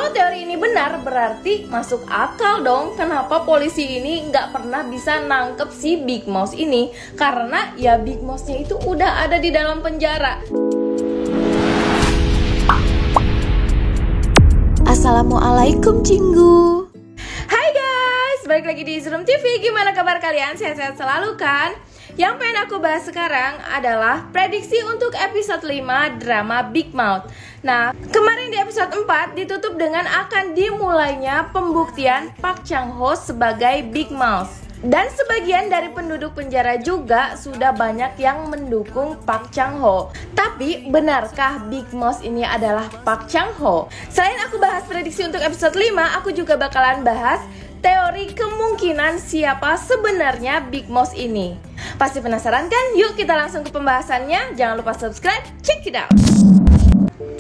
Kalau teori ini benar, berarti masuk akal dong kenapa polisi ini nggak pernah bisa nangkep si Big Mouse ini. Karena ya Big Mouse-nya itu udah ada di dalam penjara. Assalamualaikum Cinggu. Hai guys, balik lagi di Zoom TV. Gimana kabar kalian? Sehat-sehat selalu kan? Yang pengen aku bahas sekarang adalah prediksi untuk episode 5 drama Big Mouth. Nah, kemarin di episode 4 ditutup dengan akan dimulainya pembuktian Park Chang Ho sebagai Big Mouth. Dan sebagian dari penduduk penjara juga sudah banyak yang mendukung Park Chang Ho. Tapi benarkah Big Mouth ini adalah Park Chang Ho? Selain aku bahas prediksi untuk episode 5, aku juga bakalan bahas teori kemungkinan siapa sebenarnya Big Mouth ini. Pasti penasaran kan? Yuk kita langsung ke pembahasannya. Jangan lupa subscribe, check it out.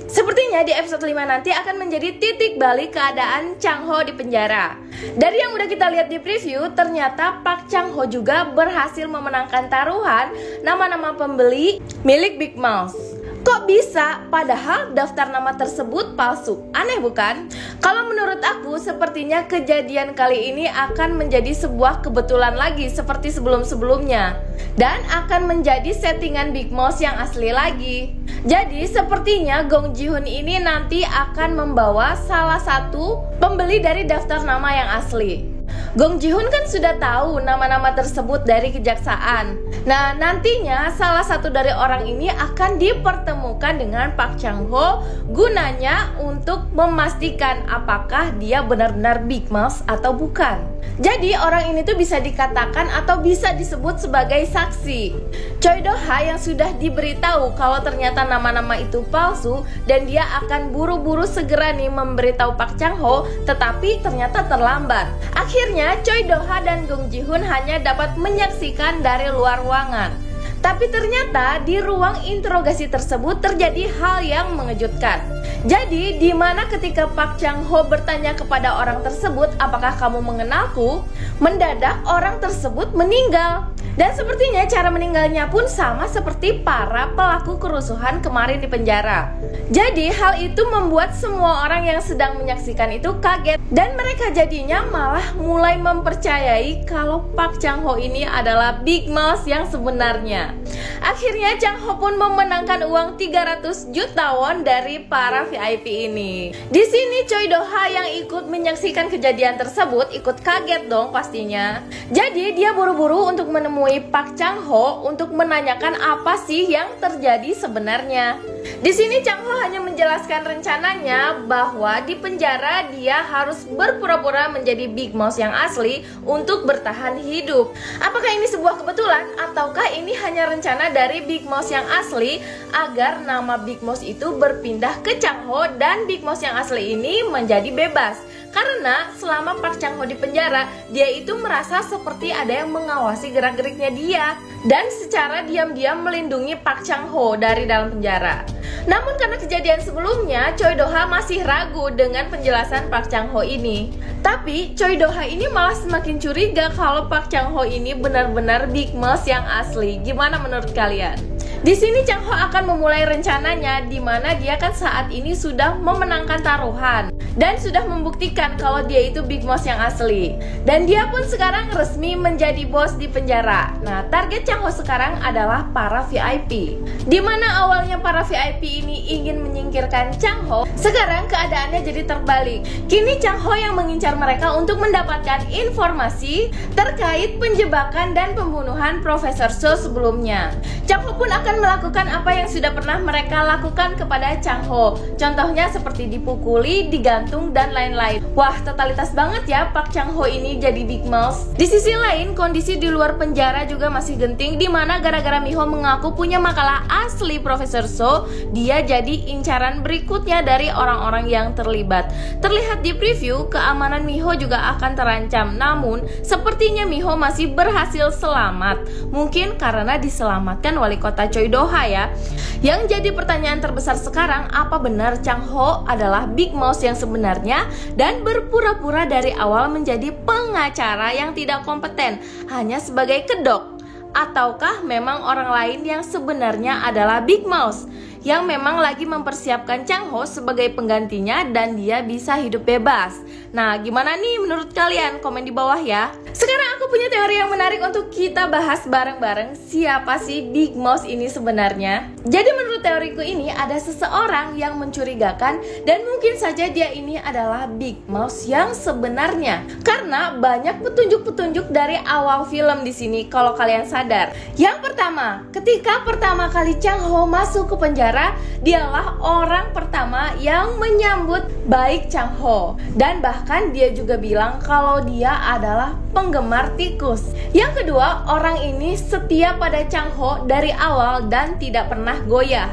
Sepertinya di episode 5 nanti akan menjadi titik balik keadaan Chang Ho di penjara. Dari yang udah kita lihat di preview, ternyata Park Chang Ho juga berhasil memenangkan taruhan nama-nama pembeli milik Big Mouth. Kok bisa? Padahal daftar nama tersebut palsu. Aneh bukan? Kalau menurut aku, sepertinya kejadian kali ini akan menjadi sebuah kebetulan lagi seperti sebelum-sebelumnya. Dan akan menjadi settingan Big Mouth yang asli lagi. Jadi sepertinya Gong Ji-hoon ini nanti akan membawa salah satu pembeli dari daftar nama yang asli. Gong Ji-hoon kan sudah tahu nama-nama tersebut dari kejaksaan. Nah, nantinya salah satu dari orang ini akan dipertemukan dengan Park Chang Ho gunanya untuk memastikan apakah dia benar-benar Big Mouth atau bukan. Jadi orang ini tuh bisa dikatakan atau bisa disebut sebagai saksi. Choi Do-ha yang sudah diberitahu kalau ternyata nama-nama itu palsu dan dia akan buru-buru segera nih memberitahu Park Chang Ho, tetapi ternyata terlambat. Akhirnya Choi Do-ha dan Gong Ji-hoon hanya dapat menyaksikan dari luar ruangan. Tapi ternyata di ruang interogasi tersebut terjadi hal yang mengejutkan. Jadi di mana ketika Park Chang Ho bertanya kepada orang tersebut, apakah kamu mengenalku? Mendadak orang tersebut meninggal. Dan sepertinya cara meninggalnya pun sama seperti para pelaku kerusuhan kemarin di penjara. Jadi hal itu membuat semua orang yang sedang menyaksikan itu kaget. Dan mereka jadinya malah mulai mempercayai kalau Park Chang Ho ini adalah Big Mouth yang sebenarnya. Akhirnya Chang Ho pun memenangkan uang 300 juta won dari para VIP ini. Di sini Choi Do-ha yang ikut menyaksikan kejadian tersebut ikut kaget dong pastinya. Jadi dia buru-buru untuk menemui Park Chang Ho untuk menanyakan apa sih yang terjadi sebenarnya. Di sini Chang Ho hanya menjelaskan rencananya bahwa di penjara dia harus berpura-pura menjadi Big Mouth yang asli untuk bertahan hidup. Apakah ini sebuah kebetulan ataukah ini hanya rencana dari Big Mouth yang asli agar nama Big Mouth itu berpindah ke Chang Ho dan Big Mouth yang asli ini menjadi bebas? Karena selama Park Chang Ho di penjara, dia itu merasa seperti ada yang mengawasi gerak-geriknya dia dan secara diam-diam melindungi Park Chang Ho dari dalam penjara. Namun karena kejadian sebelumnya, Choi Do-ha masih ragu dengan penjelasan Park Chang Ho ini. Tapi Choi Do-ha ini malah semakin curiga kalau Park Chang Ho ini benar-benar Big Mouth yang asli. Gimana menurut kalian? Di sini Chang Ho akan memulai rencananya di mana dia kan saat ini sudah memenangkan taruhan dan sudah membuktikan kalau dia itu Big Mouth yang asli. Dan dia pun sekarang resmi menjadi bos di penjara. Nah, target Chang Ho sekarang adalah para VIP. Di mana awalnya para VIP ini ingin menyingkirkan Chang Ho, sekarang keadaannya jadi terbalik. Kini Chang Ho yang mengincar mereka untuk mendapatkan informasi terkait penjebakan dan pembunuhan Profesor So sebelumnya. Chang Ho pun akan melakukan apa yang sudah pernah mereka lakukan kepada Chang Ho. Contohnya seperti dipukuli, digantung, dan lain-lain. Wah, totalitas banget ya Park Chang Ho ini jadi Big Mouth. Di sisi lain, kondisi di luar penjara juga masih genting, di mana gara-gara Miho mengaku punya makalah asli Profesor So, dia jadi incaran berikutnya dari orang-orang yang terlibat. Terlihat di preview, keamanan Miho juga akan terancam. Namun, sepertinya Miho masih berhasil selamat. Mungkin karena diselamatkan wali kota Choi Do-ha ya. Yang jadi pertanyaan terbesar sekarang, apa benar Chang Ho adalah Big Mouth yang sebenarnya dan berpura-pura dari awal menjadi pengacara yang tidak kompeten hanya sebagai kedok? Ataukah memang orang lain yang sebenarnya adalah Big Mouth? yang memang lagi mempersiapkan Chang Ho sebagai penggantinya dan dia bisa hidup bebas. Nah, gimana nih menurut kalian? Komen di bawah ya. Sekarang aku punya teori yang menarik untuk kita bahas bareng-bareng. Siapa sih Big Mouse ini sebenarnya? Jadi menurut teoriku ini ada seseorang yang mencurigakan dan mungkin saja dia ini adalah Big Mouse yang sebenarnya. Karena banyak petunjuk-petunjuk dari awal film di sini kalau kalian sadar. Yang pertama, ketika pertama kali Chang Ho masuk ke penjara, dialah orang pertama yang menyambut baik Chang Ho. Dan bahkan dia juga bilang kalau dia adalah penggemar tikus. Yang kedua, orang ini setia pada Chang Ho dari awal dan tidak pernah goyah.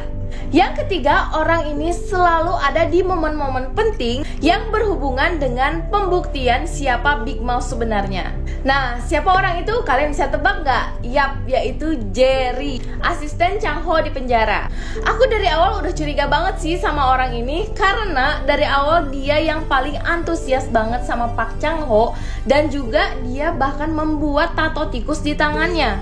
Yang ketiga, orang ini selalu ada di momen-momen penting yang berhubungan dengan pembuktian siapa Big Mouse sebenarnya. Nah, siapa orang itu? Kalian bisa tebak gak? Yap, yaitu Jerry, asisten Chang Ho di penjara. Aku dari awal udah curiga banget sih sama orang ini, karena dari awal dia yang paling antusias banget sama Pak Chang Ho, dan juga dia bahkan membuat tato tikus di tangannya.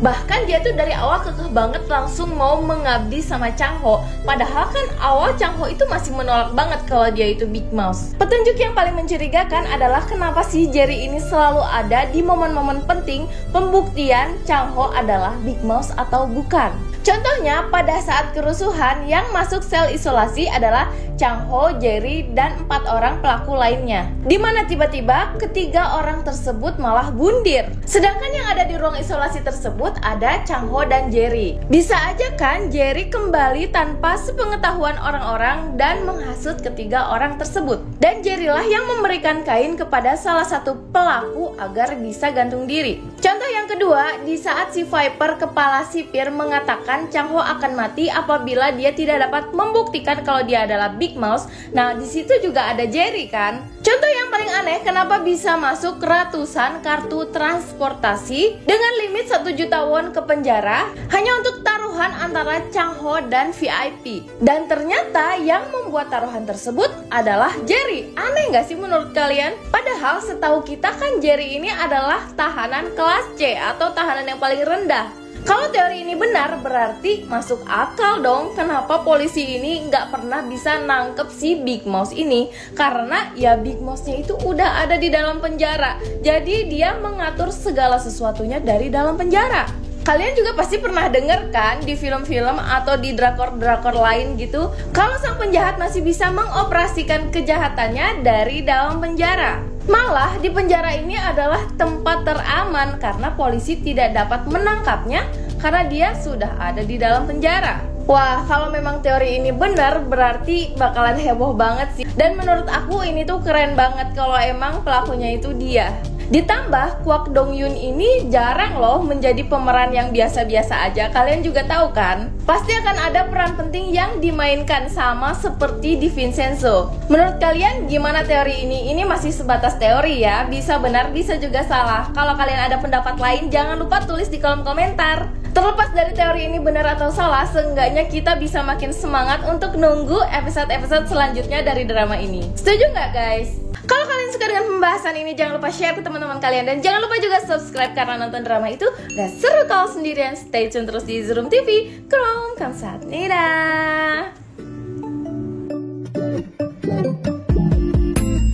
Bahkan dia tuh dari awal kekeh banget langsung mau mengabdi sama Chang Ho. Padahal kan awal Chang Ho itu masih menolak banget kalau dia itu Big Mouse. Petunjuk yang paling mencurigakan adalah kenapa sih Jerry ini selalu ada di momen-momen penting pembuktian Chang Ho adalah Big Mouse atau bukan. Contohnya pada saat kerusuhan yang masuk sel isolasi adalah Chang Ho, Jerry, dan 4 orang pelaku lainnya. Dimana tiba-tiba ketiga orang tersebut malah bundir. Sedangkan yang ada di ruang isolasi tersebut ada Chang Ho dan Jerry. Bisa aja kan Jerry kembali tanpa sepengetahuan orang-orang dan menghasut ketiga orang tersebut. Dan Jerry lah yang memberikan kain kepada salah satu pelaku agar bisa gantung diri. Contoh yang kedua, di saat si Viper kepala sipir mengatakan Chang Ho akan mati apabila dia tidak dapat membuktikan kalau dia adalah Big Mouse. Nah, di situ juga ada Jerry kan. Contoh yang paling aneh, kenapa bisa masuk ratusan kartu transportasi dengan limit 1 juta won ke penjara hanya untuk taruhan antara Chang Ho dan VIP. Dan ternyata yang membuat taruhan tersebut adalah Jerry. Aneh gak sih menurut kalian? Padahal setahu kita kan Jerry ini adalah tahanan kelas C atau tahanan yang paling rendah. Kalau teori ini benar, berarti masuk akal dong kenapa polisi ini nggak pernah bisa nangkep si Big Mouse ini. Karena ya Big Mouse-nya itu udah ada di dalam penjara. Jadi dia mengatur segala sesuatunya dari dalam penjara. Kalian juga pasti pernah denger kan di film-film atau di drakor-drakor lain gitu, kalau sang penjahat masih bisa mengoperasikan kejahatannya dari dalam penjara. Malah di penjara ini adalah tempat teraman karena polisi tidak dapat menangkapnya karena dia sudah ada di dalam penjara. Wah, kalau memang teori ini benar berarti bakalan heboh banget sih. Dan menurut aku ini tuh keren banget kalau emang pelakunya itu dia. Ditambah Kwak Dong Yoon ini jarang loh menjadi pemeran yang biasa-biasa aja. Kalian juga tahu kan? Pasti akan ada peran penting yang dimainkan sama seperti di Vincenzo. Menurut kalian gimana teori ini? Ini masih sebatas teori ya, bisa benar bisa juga salah. Kalau kalian ada pendapat lain jangan lupa tulis di kolom komentar. Terlepas dari teori ini benar atau salah, seenggaknya kita bisa makin semangat untuk nunggu episode-episode selanjutnya dari drama ini. Setuju nggak guys? Kalau kalian suka dengan pembahasan ini, jangan lupa share ke teman-teman kalian. Dan jangan lupa juga subscribe karena nonton drama itu gak seru kalau sendirian. Stay tune terus di Zoom TV. Krom, kamsahamnida.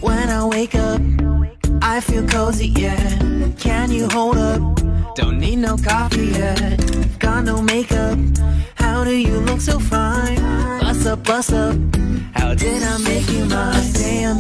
When I wake up, I feel cozy, yeah. Can you hold up? Don't need no coffee yet. Got no makeup. How do you look so fine? Bust up, bust up. How did I make you mine? Stay a